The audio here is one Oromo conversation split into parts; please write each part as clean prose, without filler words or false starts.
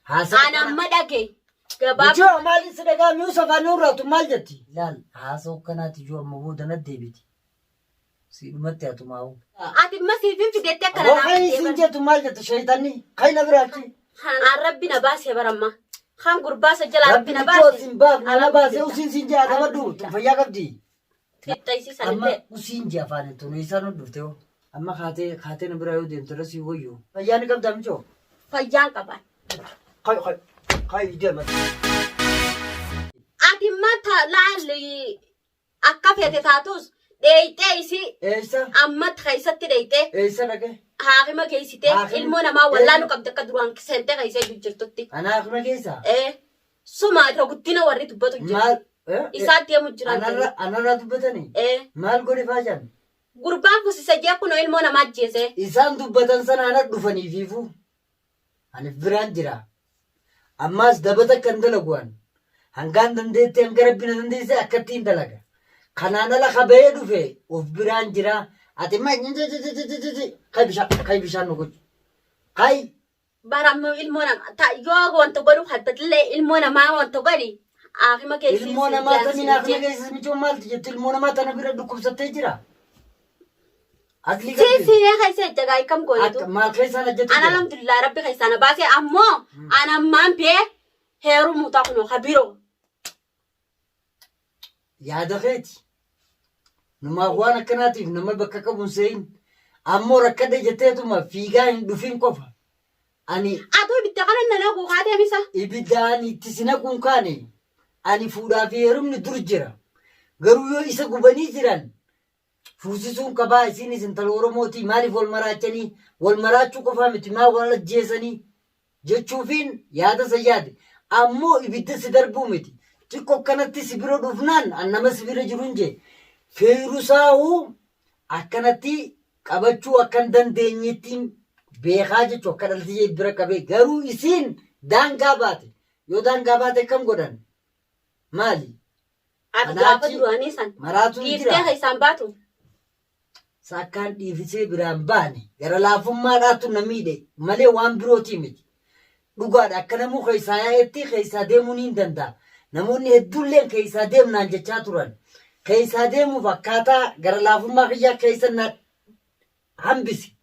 Ana madage. Gabab. Jo mali sadaga Yusuf anura tu maljati. Lal haso kanati jo mabuda na debiti. Si matti atumawu. Ati masifin fidete kana. Wallahi sinje tu maljati shaytani. Kayna biraki. Rabbi na basi baramma. Khan gurbasa jala Rabbi na basi. Rabbi simbab ana basi usin sinje adabadu. Fayya qabdi. Fitaisi sanite. Amma usinje afane tu isanu dufteo. Amma khate na birayo dem tarasi hoyo. Fayya ni qabda mcho. Fayyan qaban. Kai idema. Ati mata lali akka fete tatus deite isi. Esa. Amma khaysatti deite. Esa nake. Haaqima keeysite ilmoo namaa wallaanu qabda akka duraan sente keeysee jirtutti. Ana haaqima keessa? Suma irra guddina warri dubbatu jira. Maal? Isaa deemu jiraan. Anarraa dubbatanii? Maal godhe faajaan? Gurbaan fusise jee kunoo ilmoo namaa ajjeese. Isaan dubbatan sana ana dhufanii fiifu. Ani biraan jira. Ammaas dabata kan dalaguan. Hangaan dandeetti hanga rabbina dandeesse akkattiin dalaga. Kanaan ala qabee dhufe of biraan jira. Ati ma kai bishaan nuguj. Kai. Barammoo ilmoo namaa yoo wanta godhu haddatillee ilmoo namaa wanta godhi. Haaqima keessa. Ilmoo namaa tamiin haaqima keessa michoo maalti jettu ilmoo namaa tana bira dhukkubsattee jira. Sini keessa jagaa ikam gootu. Maal keessa na jettu. Ana alhamdulillah rabbi keessa na baase ammoo ana ammaan bee heeru mutaa kunoo habiroo. Yaada keeti. Numa waan akkanaatiif nama bakka qabuun seeyin ammoo rakkada jetteetuma fiigaa hin dhufin qofa. Ani. Aduu ibidda kana nana kuukaatee misa. Ibiddaan itti sina kunkaane ani fuudhaa fi heerumni dur jira. Garuu yoo isa gubanii jiran fuusisuun qabaa isinis intala Oromootii maaliif wal maraachanii wal maraachuu qofaa miti maa wal ajjeesanii jechuufiin yaada sayyaade ammoo ibidda si darbuu miti. Xiqqoo kanatti si bira dhufnaan an nama si bira jiruun jee. Feerusaa'uu akkanatti qabachuu akkan dandeenyetti beekaa jechuun akka dhaltii bira qabee garuu isiin daangaa baate yoo daangaa baate kam godhan maali? Ati gaafa duraanii san. Maraatu ni jira. Dhiiftee isaan baatu. Saakkaan dhiifisee biraan baane gara laafummaadhaatu na miidhe malee waan birootii miti. Dhugaadha akka namuu keessaa yaa'etti keessaa deemuu ni danda'a. Namoonni hedduulleen keessaa deemnaan jechaa turan. Keessaa deemuuf akkaataa gara laafummaa kiyyaa keessa na hambisi.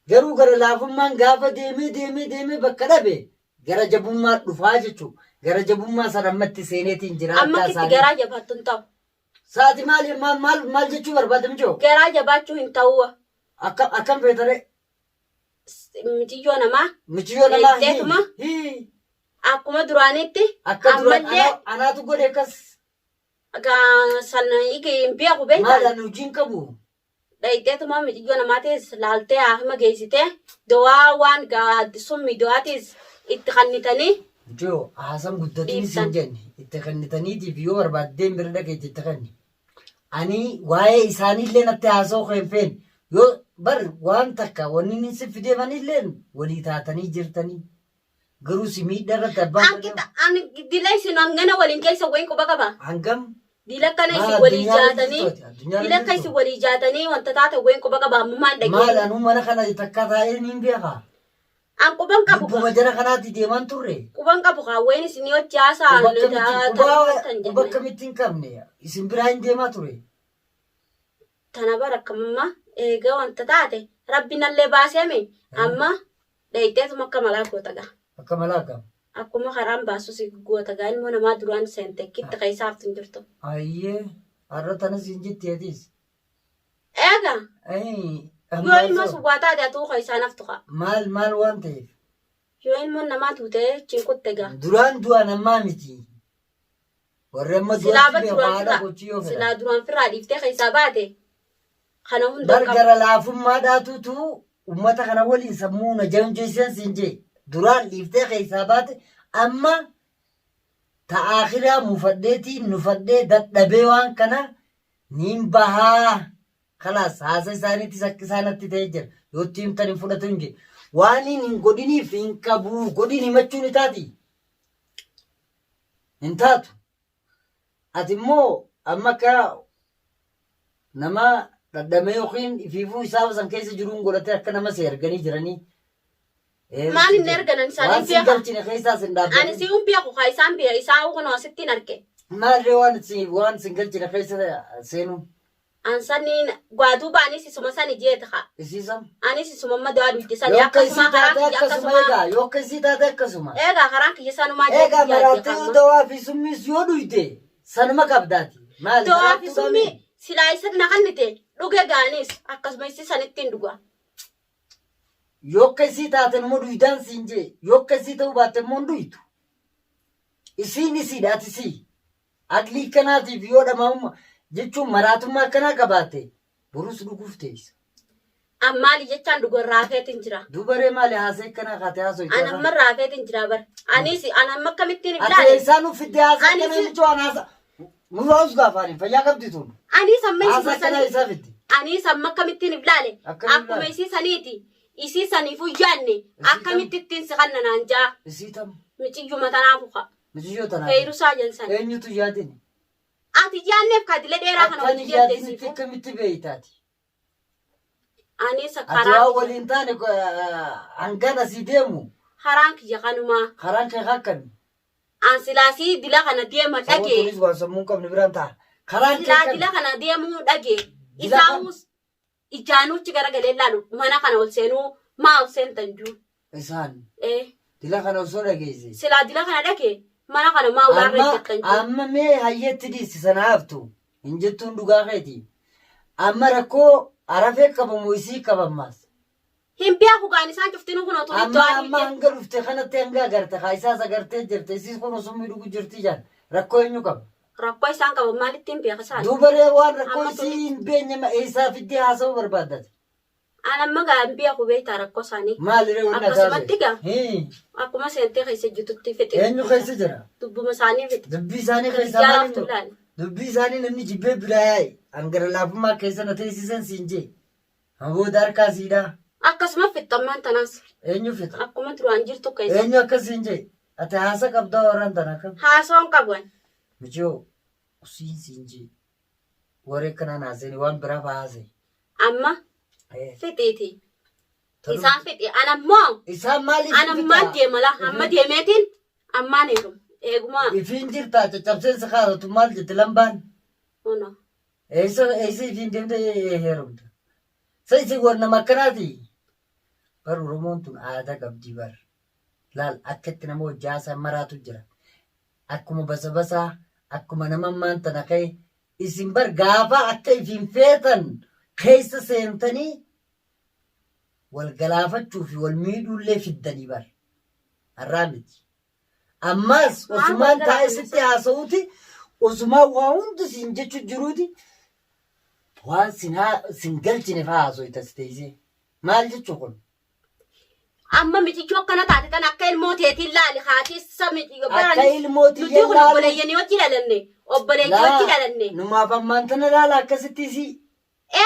Garuu gara laafummaan gaafa deemee bakka dhabe gara jabummaa dhufaa jechuudha. Gara jabummaa sana ammatti seeneetiin jira. Amma kitti garaa jabaattu hin ta'u. Saati maal jechuu barbaadam joo? Garaa jabaachuu hin ta'u. Akkam feetare? Mitiyyoo namaa. Mitiyyoo namaa. Deetuma. Akkuma duraanitti. Akka duraan anaatu godhe akkas. Sana hin beeku beektaa. Maalaan hojiin qabu. Dhayiteetuma mitiyyoo namaatis laaltee haakima geessitee dawaa waan gaaddisummi dawaatis itti kannitanii. Jo haasam guddatiinis hin jenne itti kannitaniitiif yoo barbaaddeen bira dhageetti itti kanni. Ani waa'ee isaaniillee natti haasa'u kan feen yoo bar waan takka wanni inni si fideemanillee walii taatanii jirtanii. Garuu si miidharratti abbaan. Ani dila isin hangana waliin keessa wayin quba qaba. Hangam? Dila kana isin walii jaatanii. Dila kana isin walii jaatanii wanta taate wayin quba qaba ammumaan dhagee. Maal anuu mana kana takka taa'ee ni beeka. An quban qabu. Bubbuma jara kanaatti deeman turre. Quban qabu kaa wayin isin yoo jaasaa. Quba akkamitti hin qabne isin biraa hin deemaa ture. Tana bara akkamummaa eega wanta taate rabbi nallee baaseeme amma dhayiteetuma akka malaa goota gaa. Akka malaa akkam? Akkuma karaan baasu si goota gaa ilmoo namaa duraan seente kitti keessaa hin jirtu. Ayyee har'a tanas hin jetteetis. Eega. Yoo ilmoo subbaa taate atuu keessaa naftu kaa. Maal waan ta'eef? Yoo ilmoon namaa tuutee cinqutte gaa. Duraan du'an ammaa miti. Warri amma du'atti beekaadha gochii yoo fedha. Silaa duraan firraa dhiiftee keessaa baate. Kana hunda qabu. Bargara laafummaadhaatutu uummata kana waliin sammuu na jaanjeessan siin jee. Duraan dhiiftee keessaa baate amma ta'aakiraa mufadheetii nufadhee dadhabee waan kana niin bahaa. Kalaas haasa isaaniitis akka isaanatti ta'ee jira. Yoo itti himtan hin fudhatu hin jee. Waan hin godhiniif hin qabu. Godhin himachuu ni taati. Hin taatu. Ati immoo amma akka nama dadhabee yookiin ifiifuu isaa san keessa jiruun godhatee akka nama si erganii jiranii. Maan hin erganan isaanii waan sin beeka. galchine keessaa sin dhaabbate. Ani si beeku kaa isaan beeka isaan kun asittiin arge. Maallee waan sin galchine keessa seenu. Ansaniin gwaaduu baanis isuma sani jeeta kaa. Isiisam. Anis isuma madaa dubbisanii akkasuma karaa kiyya akkasuma. Yoo akkasii taate akkasuma. Egaa karaan kiyya sanumaa Egaa maraattii dawaa fi summis yoo dhuyte sanuma qabdaati. Maali? dawaa fi summii silaa isa naqannite dhuge gaanis akkasuma isi sanittiin dhuga. Yoo akkasii taate immoo dhuydaan siin jee yoo akkasii ta'uu baatte immoo dhuytu. Isiin isiidhaati isii. Aglii kanaatiif yoo dhamaa'umma jechuun maraatummaa akkanaa qabaate borus dhuguuf teessa. Ammaali jechaan dhuga raafeetiin jira. Dubaree maali haasee akkanaa kaatee haasoo An amma raafeetiin jira bar. Anis an amma akkamittiin ati ilaale. isaan uffidde haasee akkanaa michuu an haasa. Muraas gaafaani fayyaa qabdi tun. Anis amma Haasa isuma akkanaa sanii. isaa fiddi. Anis amma akkamittiin ilaale. Akkuma isii saniiti. Isii saniifuu yaanne akkamittiin si kannanaan jaa. Isii tam. Miciyyuma tanaafu qa. Michiyyoo tanaa. Feerusaa jensan. Eenyutu yaadini? Ati yaanneef kaatilee dheeraa kana Akkan waliin yaadinitti jettesiifu. akkamitti beeytaati? Anis Ati waa karaa waliin taane hangan asii deemu karaan kiyya kanumaa. karaan kee akkami? An silaasii dila kana deema dhagee. Sabaatuunis waan sammuu hin qabne biraan ta'a. Karaan kee Silaa akkami? dila kana deemuu dhagee. Dila Isaawus ijaanuuchi garagalee laalu mana kana ol seenuu maa ol seentan juu. Isaan Eh dila kana osoo dhageesse. silaa dila kana dhagee mana kana maa ulaarra hojjettan juu. Amma mee hayyetti dhiisi sana haftu hin jettuun dhugaa keeti. Amma rakkoo arafee qabamu isii qabammaas. Hin beeku gaan isaan cuftinuu kun otoo itti Amma hanga dhufte kanatti hanga agarte haa isaas agartee jirte isiis kun osoo miidhugu jirti jaan rakkoo eenyu qaba. rakkoo isaan qaban maalitti hin beeka isaan. Dubaree waan rakkoo Amma isii hin beenye isaa fiddee haasa'uu barbaaddate. An amma gaa hin beeku beektaa rakkoo isaanii. Maaliree wanna Akkasumatti gaa. taasise? Akkuma seentee keessa jirtutti fixe. Eenyu keessa jira? Dubbuma isaanii fixe. Dubbii isaanii keessaa Jaalaaftu maali? ilaali. Dubbii isaanii namni jibbee biraa yaa'e hangara laafummaa keessa na teessisan siin jee. Hangoota harkaa siidhaa. Akkasuma fixxammaan tanaas. Eenyu fixa? Akkuma duraan jirtu keessa. Eenyu akkasiin jee? Ati haasa qabdaa warraan tana akkam? Haasoon qaban. Mijoo usiin siin jee. Waree kanaan haasanii waan biraa haase. Amma fixiiti. Isaan fixi. An ammoo. Isaan maaliif An ammaan deemala. Amma deemeetiin ammaan eeguma. Eegumaa. Ifiin jirtaa caccabseensa kaasatu maal jette lambaan? Ono. Eessa ifiin deemte heerumta? Sa isin waan nama akkanaati? Bar Oromoon tun aadaa qabdii bar. Laal akkatti nama hojjaasaa maraatu jira. Akkuma basa akkuma nama ammaan tana ka'e isin bar gaafa akka ifiin feetan keessa seentanii wal galaafachuu fi wal miidhuullee fiddanii bar. Har'aa miti. Ammas osumaan taa'ee sitti haasa'uuti osumaan waa hundi siin jechuu jiruuti waan sin galchine fa'aa haasa'u teessee maal jechuu kun? Amma mitichuu akkana taate tan akka ilmooteetiin laali haatiissa miti. Akka ilmootiin Nuti kun obboleeyyanii wajji dhalanne. Obboleeyyii wajji dhalanne. Numaaf ammaan tana laala akkasitti isii.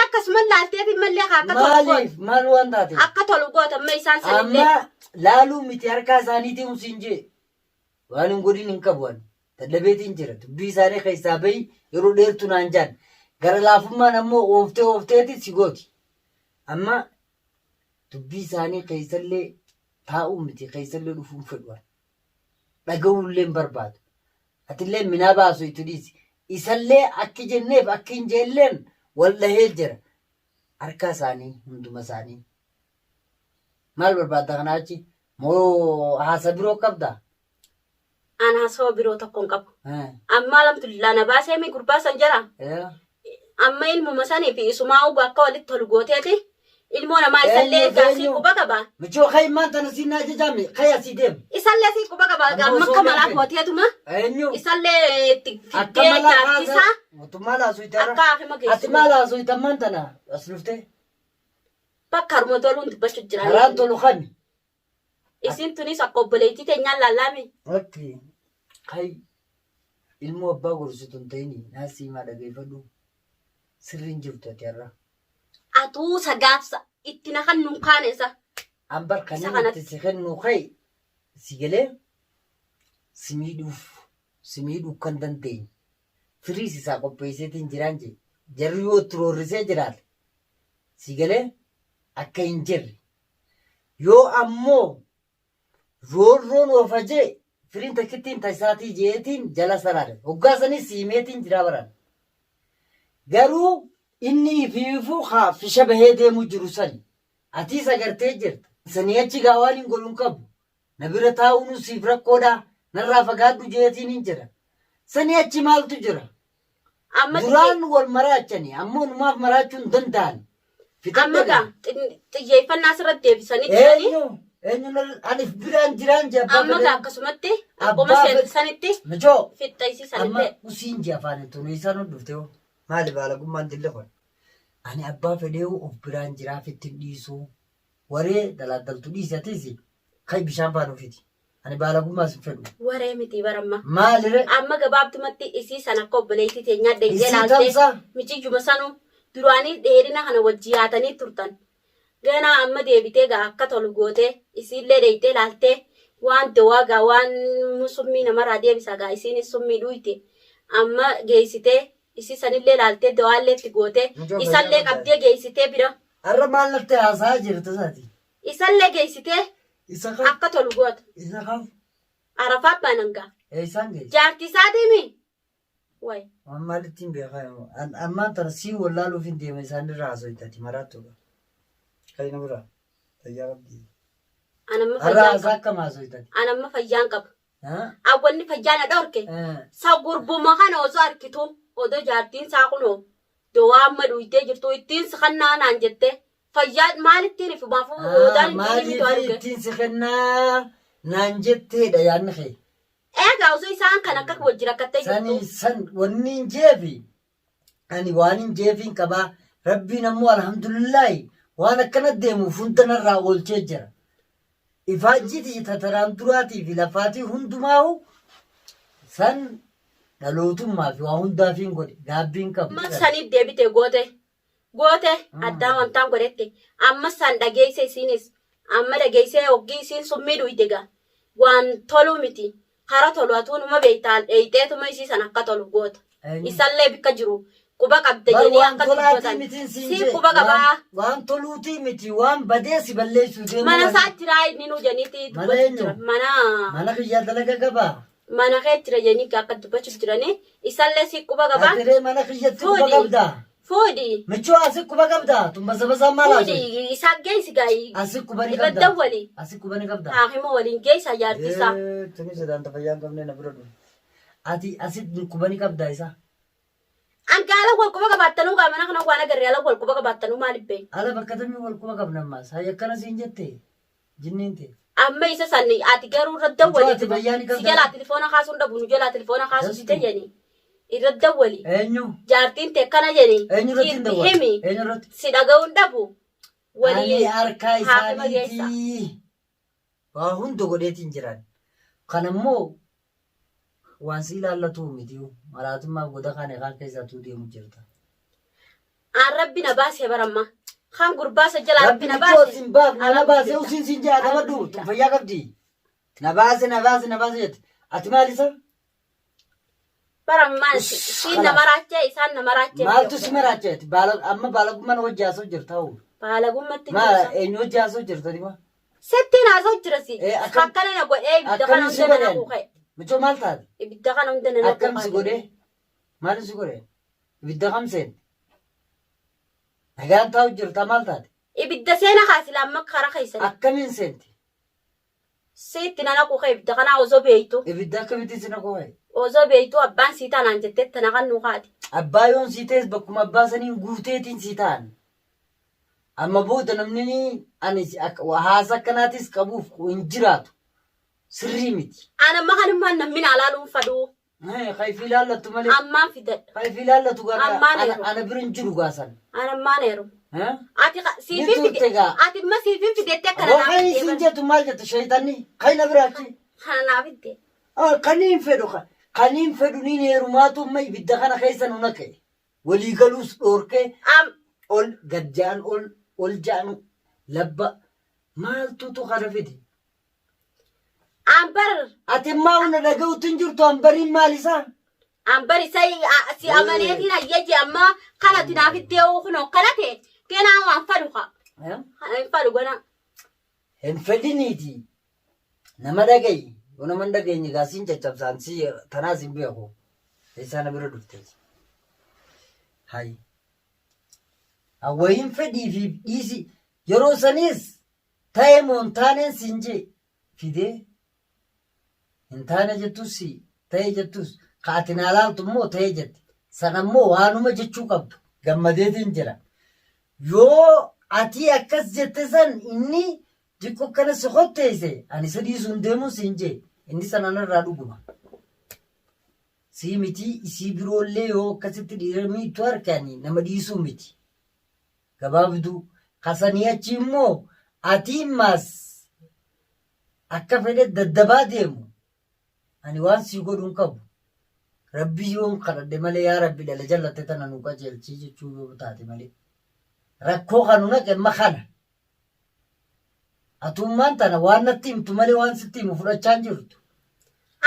Akkasuma laalteefi mallee akka tolu Maaliif maal waan taate? akka tolu goota amma isaan sanillee. Amma laaluu miti harkaa isaaniitiin humsiin jee. Waan hin godhin hin qabu waan. Dadhabeetiin jira. Dubbii isaanii keessaa bahi yeroo dheertuu naan jaan. Gara laafummaan ammoo oofteeti si gooti. Amma dubbii isaanii keessallee taa'uu miti keessallee dhufuun fedhu. Dhaga'uullee hin barbaadu. Atillee minaa baasu itti dhiisi. Isallee akki jenneef akki hin jeelleen wal dhahee jira. Harka isaanii hunduma isaanii. Maal barbaadda kanaa achi? Moo haasa biroo qabdaa? An haasawaa biroo tokko hin qabu. Amma alhamdulillah na baasee mi gurbaasan jira. Amma ilmuma sanii fi isumaa uba akka walitti tolu gooteeti. Ilmoo namaa isallee gaasii quba qaba. Michoo kaymaan tana siin ajajame kaya si deem. Isallee sii quba qaba. Amma akka malaa kooteetuma. Eenyu? Isallee fiddee jaartisa. Mootummaa laasuu itara. Akka hafima Ati geessu. maal laasuu itammaan tana as dhuftee? Bakka haruma toluun dubbachuu jira. Karaan tolu kami? Isin tunis akka obboleettii teenyaan lallaame. Okei. Kai ilmoo abbaa gorsitu hin ta'ini naasii maa dhageeffadhu. Sirriin jirtu ati har'a. Atuu sagaafsa itti na kan nunkaaneessa. Ambar kan itti si kennu kai si galee si miidhuu kan dandeenye. Firiis isaa qopheesseetiin jiraan jee. Jarri yoo turoorrisee jiraate si galee akka hin jirre. Yoo ammoo Roorroon oofajee firiin takkittiin taasisaatii jeetiin jala saraare. Hoggaasanii siimeetiin jira baran. Garuu inni fiifuu haa fisha bahee deemu jiru sani. Atiis agartee jirta. Sanii achi gaawaan hin godhuun qabu. Na bira taa'uun siif rakkoodha. Narraa fagaadhu jeetiin hin jira. Sanii achi maaltu jira? Duraan wal maraachanii ammoo numaaf maraachuu hin danda'an. Amma gaa xiyyeeffannaa asirratti deebisanii jiranii. Ani biraan jiraan jabaa. Amma gaa akkasumatti akkuma sanitti fixxisiisan amma usiin jee afaan ittiin isaan hordofte hoo maali baalagummaan dille kun ani abbaa fedhee of biraan jiraaf ittiin dhiisuu waree daladdaltu dhiisatis kan bishaan faan ofiiti ani baalagummaas hin fedhu. Waree miti baramma. Maalire? Amma gabaabtumatti isii sana akka obboleettii teenyaa deeggee laaltee michiijuma sanuu duraanii dheerina kana wajji yaatanii turtan. Ganaa amma deebitee gaa akka tolu gootee isiillee deeyitee laaltee waan dawaa gaa waan summii namarraa deebisa gaa isiinis summii dhuyte amma geessitee isii sanillee laaltee dawaallee itti gootee isallee qabdee geessitee bira. Arra maal laftee haasaa jirta isaati? Isallee geessitee akka tolu goota. Isa kam? Arafaa baanan gaa. Isaan geessi. Jaartii isaatiimi. Way. Waan maalittiin beekaa ammaan tana sii wallaaluuf hin deema isaanirraa haasoo itti maraattuudha. Kayna bura. Fayyaa qabdi. Anamma fayyaan qaba. Awwanni fayyaan dhorke. Sa gurbuma kana osoo arkitu odoo jaartiin isaa kunoo dawaa amma dhuyitee jirtu ittiin si kannaa naan jettee fayyaa maalittiin ifu maafuu oodaan ittiin arge. Ittiin si kannaa naan jetteedha yaadni kee. Egaa osoo isaan kan akka wajjin rakkattee jirtu. San wanni hin jeefi. Ani waan hin jeefiin qabaa. Rabbiin ammoo alhamdulillahi. Waan akkana deemuuf hunda narraa oolchee jira. Ifaajjiti tataraan duraatii fi lafaatii hundumaahu san dhalootummaa fi waa hundaaf hin godhe gaabbiin qabu. Amma saniif deebite goote addaa wantaan godhette amma san dhageesse isiinis amma dhageessee hoggii isiin summii dhuyte gaa waan toluu miti hara tolu atuunuma beektaan dheeyiteetuma isii san akka tolu goota. Isallee bikka jiru. Kuba qabda jedhee akka dubbatan. Si kuba qabaa. Waan toluutii miti waan badee si balleessuu deemu. Mana isaatti raa inni nu janiiti dubbachuu jira. Mana kiyyaa dalaga qabaa. Mana kee jira janii akka dubbachuu jiranii isallee si kuba qabaa. Atiree mana kiyyatti kuba qabdaa. Fuudi. Michuu asi kuba qabdaa. Tumbasa basaa maal haasoo? Fuudi isaa geessi gaayii. Asi kuba ni qabdaa. Ibadda wali. Asi kuba ni qabdaa. Haakima waliin geessaa jaartisaa. Tuni sadantaa fayyaa hin qabne na bira dhufu. Ati asi kuba ni qabdaa isaa. Angala wal kuba qabaattanuu gaa mana kana waan agarree ala wal kuba qabaattanuu maaliif bee? Ala bakka tamii wal kuba qabna ammaas. Hayya akkana siin jettee jinniin ta'e. Amma isa sanni ati garuu irra dawwali. Si jalaa telefoona kaasuun dhabu nu jalaa telefoona kaasuu si ta'e jeni. Irra dawwali. Eenyu? Jaartiin ta'e kana jeni. Eenyu irratti hin dawwali? Himi. Eenyu irratti? Si dhaga'uun dhabu. Ani harkaa isaaniitii waa hunda godheetiin jiran. Kanammoo waan si ilaallatu miti maraatummaa goda kan eegaa keessattuu deemu jirta. Aan rabbi na baasee baramma. Kan gurbaasa jala rabbi na baasee. Na baasee usiin siin jaa dabadhu fayyaa qabdi. Na baasee jette. Ati maal isa? Barammaan siin na maraachee isaan na maraachee. Maaltu si maraacheeti? Amma baalagummaan hojii haasoo jirta hoo? Baalagummatti jirta. Eenyu hojii haasoo jirta dima? Settiin haasoo jira si. Akkana na godhee ibidda kana hunda na kuuqee. Michoo maal taate? Ibidda kana hunda na kuuqee. Akkam si godhee? Maal si godhee? Ibidda kam seente? Nagaan taa'u jirta maal taate? Ibidda seena kaasila amma karaa keessatti. Akkamiin seente? Seetti nana kuuqee ibidda kana osoo beeytu. Ibidda akkamitti si na kuuqee? Osoo beeytu abbaan sii taanaan jettee tana kan nu kaati. Abbaa yoon sii ta'es bakkuma abbaa saniin guuteetiin sii ta'an. Amma booda namni ani haasa akkanaatis qabuuf hin jiraatu. Sirrii miti. Anamma kanummaan namni alaaluun faduu. Kayfii ilaallatu malee. Ammaan fidadha. Kayfii ilaallatu gara ana bira hin jiru gaasan. Anammaan heeru. Ati siifin fideetti akkana naaf fidee. Isin jettu maal jettu shayitaanni? Kayna biraachi. Kana naaf fidee. Kaniin fedhu kaniin fedhu niin heerumaatu amma ibidda kana keessa nu naqe. Walii galuus dhoorkee. Ol gadjaan ol jaanu labba maaltutu kana fide? Ambar. Ati maa hunda dhaga'uutu hin jirtu ambariin maal isaa? Ambar isa si amaneetiin ayyaji amma kana tinaaf ittee ookunoo kana ta'e keenaa waan fadhu haa. Hin fadhu gana. Hin fedhiniiti. nama dhagayi yoo nama hin dhageenye gaasiin caccabsaan si tanaas hin beeku eessaa na bira dhuftee hayi awwayin fedhii fi dhiisi yeroo saniis ta'ee moo hin taaneen siin jee fidee hin taane jettus ta'ee jettus kaatiin alaaltu immoo ta'ee jette sanammoo waanuma jechuu qabdu gammadeetiin jira yoo ati akkas jette san inni jikko kana si qotteesse ani sadii sun deemuun siin jee inni sananarraa dhuguma sii miti isii biroollee yoo akkasitti dhiiramiitu harkanii nama dhiisuu miti gabaabduu kasanii achi immoo ati maas akka fedhe daddabaa deemu ani waan sii godhuun qabu rabbi yoon kadhadhe malee yaa rabbi dhala jallatte tana nu qajeelchii jechuu yoo taate malee rakkoo kanu naqe makana atummaan tana waan natti himtu malee waan sitti himu fudhachaa hin jirtu.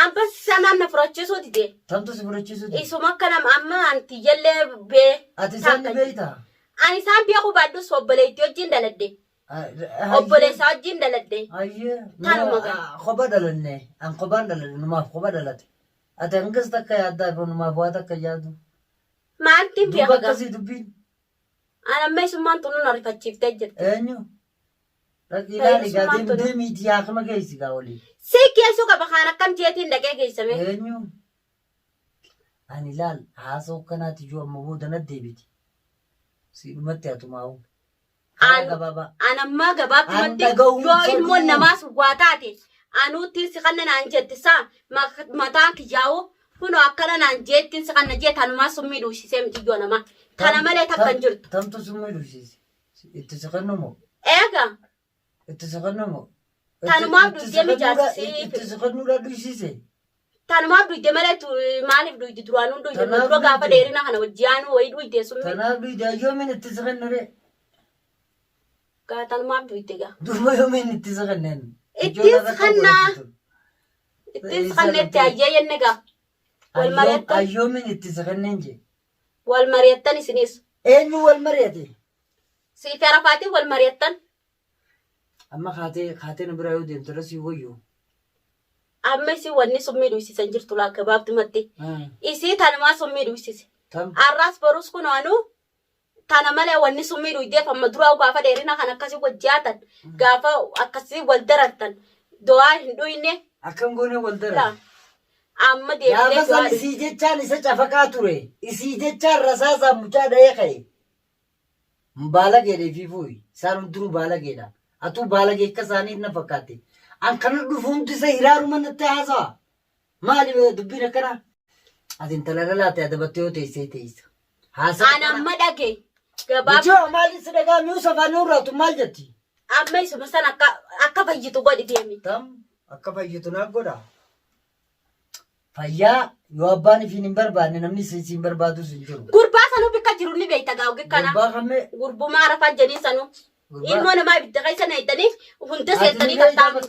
Ambas sanaan na fudhachiisuu dide. Tamtu si fudhachiisuu dide. Isuma kanam amma anti jallee bee. Ati isaan ni beeytaa? Ani isaan beeku baadhus obboleetti wajjin daladde. Obboleessaa wajjin daladde. Ayyee. Kophaa dalanne. An kophaan daladde numaaf kophaa dalate. Ati hangas takka yaaddaa fi numaaf waa takka yaadu. Maaltiin beeku gaa? Dubba akkasii dubbiin. An amma isummaan tunuun ariifachiiftee jirti. Eenyu? Ilaali gaatee deemiitii haakama geessi gaa olii. Si geessuu qaba kaan akkam jeetiin dhaqee geessame. Eenyu? Ani ilaal haasa'u kanaati iyyuu amma booda na deebiti. Siidhumatti hatumaa'u. An ammaa gabaabumatti yoo ilmoon namaas waa taate anuutti si kanna naan jette saa mataan kiyyaa'u kunoo akkana naan jettiin si kanna jee tanumaa summii dhuusisee miti iyyoo namaa. Kana malee takka hin jirtu. Tamtu summii dhuusise. Itti si kannu moo? Eega. Itti si kannu moo? Tanumaaf duudee mijaasisee. Itti si kannuudha dhuusise. Tanumaaf duudee malee maaliif duudee duraanuu duudee dura gaafa dheerina kana wajjiyaanuu wayii duudee summii. Tanaaf duudee ayyoomin itti si kannuree. Tanumaaf duudee gaa. Durba yoomin itti si kanneen. Ittis kannaa. Ittis kanneetti ayyee yenne gaa. Wal mari'attan. Ayyoomin itti si kanneen jee. Wal mari'attan isinis. Eenyu wal mari'ate? Siifi Arafaatiin wal mari'attan. Amma kaatee na biraa yoo deemtu irra sii wayyoo. Amma isii wanni summii dhuusisan jirtu laa gabaabdumatti. Isii tanumaa summii dhuusise. Arraas barus kunaanuu tana malee wanni summii dhuudeef amma duraa gaafa dheerina kan akkasii wajjaatan gaafa akkasii wal darartan do'aa hin dhuyne. Akkam goone wal daran? Amma deemtee gaafa san isii jechaan isa cafaqaa ture. Isii jechaan rasaasaa mucaa dha'ee ka'e. Baalageedha fiifuuyi. Isaan hundinuu baalageedha. Atuu baalagee akka isaaniif na fakkaate. An kana dhufuun isa hiraaruma natti haasawa. Maali dubbiin akkana? Ati intala dhalaate adabattee yoo teessee teessa. An amma dhagee. Gabaabaa. Ijoo maali si dhagaa mi'uusa afaan irraatu maal jetti? Amma isuma san akka fayyitu godhi deemi. Tam akka fayyitu naaf godha. Fayyaa yoo abbaan ifiin hin barbaanne namni siin barbaadus hin jiru. Gurbaa sanuu bikka jiru ni beekta gaa ogi kana. Gurbaa kamee? Gurbumaa rafaa jedhii sanuu. Ilmoo namaa ibidda keessa na hiddanii hunda seettanii qaxxaamu.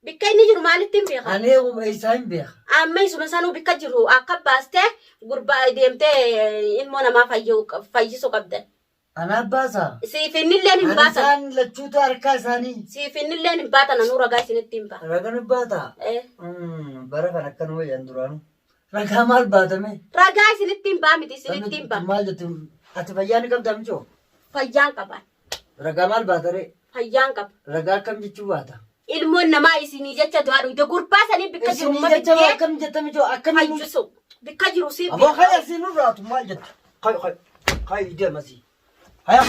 Bikka inni jiru maalitti hin beeka? Anee isaa hin beeka. Amma isuma sanuu bikka jiru akka baastee gurbaa deemtee ilmoo namaa fayyisuu qabdan. Anaaf baasaa? Siifinnilleen hin baatan. Isaan lachuutu harkaa isaanii. Siifinnilleen hin baatan anuu ragaa isinitti hin baata. Ragaan hin baataa? Bara kan akkanuma jedhan duraanu. Ragaa maal baatame? Ragaa isinitti hin baa miti isinitti hin baa. Maal jettu? Ati fayyaa ni qabdaa michoo? Fayyaan qaba. Ragaa maal baataree? Fayyaan qaba. Ragaa akkam jechuu baata? Ilmoon namaa isinii jecha du'aa dhugde gurbaa sanii bikka jiru ma bittee. Isinii jecha akkam jetta michoo? Akkam fayyisu. Bikka jiru siif. Aboo kaya siinuu raatu maal jettu? Kaya deemasi. Haya.